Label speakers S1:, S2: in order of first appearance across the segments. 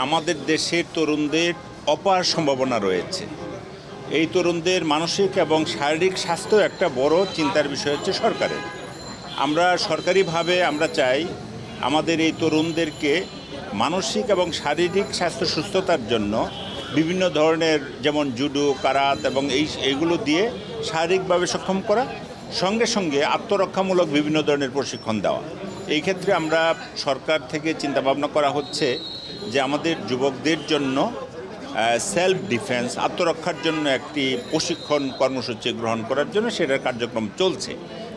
S1: আমাদের দেশের তরুণদের অপার সম্ভাবনা রয়েছে। এই তরুণদের মানসিক এবং শারীরিক স্বাস্থ্য একটা বড় চিন্তার বিষয় হচ্ছে সরকারের। আমরা সরকারিভাবে আমরা চাই আমাদের এই তরুণদেরকে মানসিক এবং শারীরিক স্বাস্থ্য সুস্থতার জন্য বিভিন্ন ধরনের যেমন জুডো, কারাত এবং এইগুলো দিয়ে শারীরিকভাবে সক্ষম করা, সঙ্গে সঙ্গে আত্মরক্ষামূলক বিভিন্ন ধরনের প্রশিক্ষণ দেওয়া। এই ক্ষেত্রে আমরা সরকার থেকে চিন্তাভাবনা করা হচ্ছে যে আমাদের যুবকদের জন্য সেলফ ডিফেন্স, আত্মরক্ষার জন্য একটি প্রশিক্ষণ কর্মসূচি গ্রহণ করার জন্য সেটার কার্যক্রম চলছে।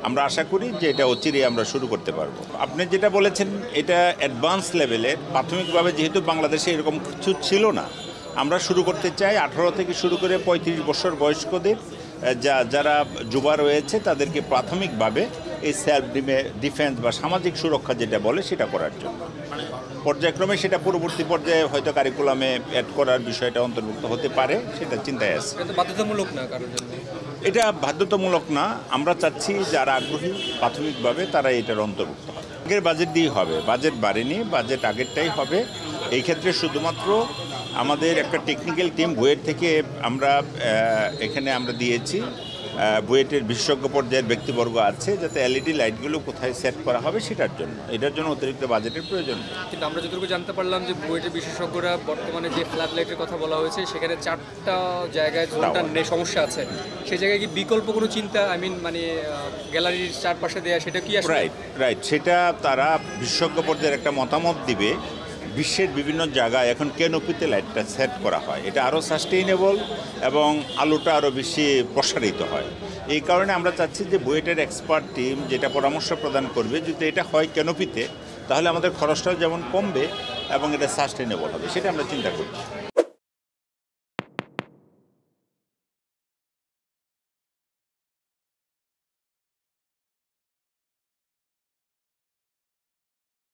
S1: আমরা আশা করি যে এটা অচিরেই আমরা শুরু করতে পারবো। আপনি যেটা বলেছেন এটা অ্যাডভান্স লেভেলের, প্রাথমিকভাবে যেহেতু বাংলাদেশে এরকম কিছু ছিল না, আমরা শুরু করতে চাই 18 থেকে শুরু করে 35 বছর বয়স্কদের যারা যুবা রয়েছে তাদেরকে প্রাথমিকভাবে এই সেলফ ডিফেন্স বা সামাজিক সুরক্ষা যেটা বলে সেটা করার জন্য। পর্যায়ক্রমে সেটা পরবর্তী পর্যায়ে হয়তো কারিকুলামে অ্যাড করার বিষয়টা অন্তর্ভুক্ত হতে পারে, সেটা চিন্তায় আছে।
S2: এটা বাধ্যতামূলক না কারোর জন্য,
S1: এটা বাধ্যতামূলক না। আমরা চাচ্ছি যারা আগ্রহী প্রাথমিকভাবে তারা এটার অন্তর্ভুক্ত হবে। আগের বাজেট দিয়েই হবে, বাজেট বাড়েনি, বাজেট আগেরটাই হবে। এই ক্ষেত্রে শুধুমাত্র আমাদের একটা টেকনিক্যাল টিম বুয়েট থেকে আমরা এখানে আমরা দিয়েছি। বুয়েটের বিশেষজ্ঞ পর্যায়ের ব্যক্তিবর্গ আছে, যাতে এলইডি লাইটগুলো কোথায় সেট করা হবে সেটার জন্য, এটার জন্য অতিরিক্ত বাজেটের প্রয়োজন।
S2: কিন্তু আমরা যতটুকু জানতে পারলাম যে বুয়েটের বিশেষজ্ঞরা বর্তমানে যে ফ্ল্যাট লাইটের কথা বলা হয়েছে সেখানে 4টা জায়গায় জোনটা সমস্যা আছে, সেই জায়গায় কি বিকল্প কোনো চিন্তা, মানে গ্যালারির চারপাশে দেয়া, সেটা কি আসলে?
S1: রাইট, সেটা তারা বিশেষজ্ঞ পর্যায়ের একটা মতামত দিবে। বিশ্বের বিভিন্ন জায়গায় এখন ক্যানোপিতে লাইটটা সেট করা হয়, এটা আরও সাস্টেইনেবল এবং আলোটা আরও বেশি প্রসারিত হয়। এই কারণে আমরা চাচ্ছি যে বুয়েটের এক্সপার্ট টিম যেটা পরামর্শ প্রদান করবে, যদি এটা হয় ক্যানোপিতে, তাহলে আমাদের খরচটাও যেমন কমবে এবং এটা সাস্টেইনেবল হবে, সেটা আমরা চিন্তা করছি।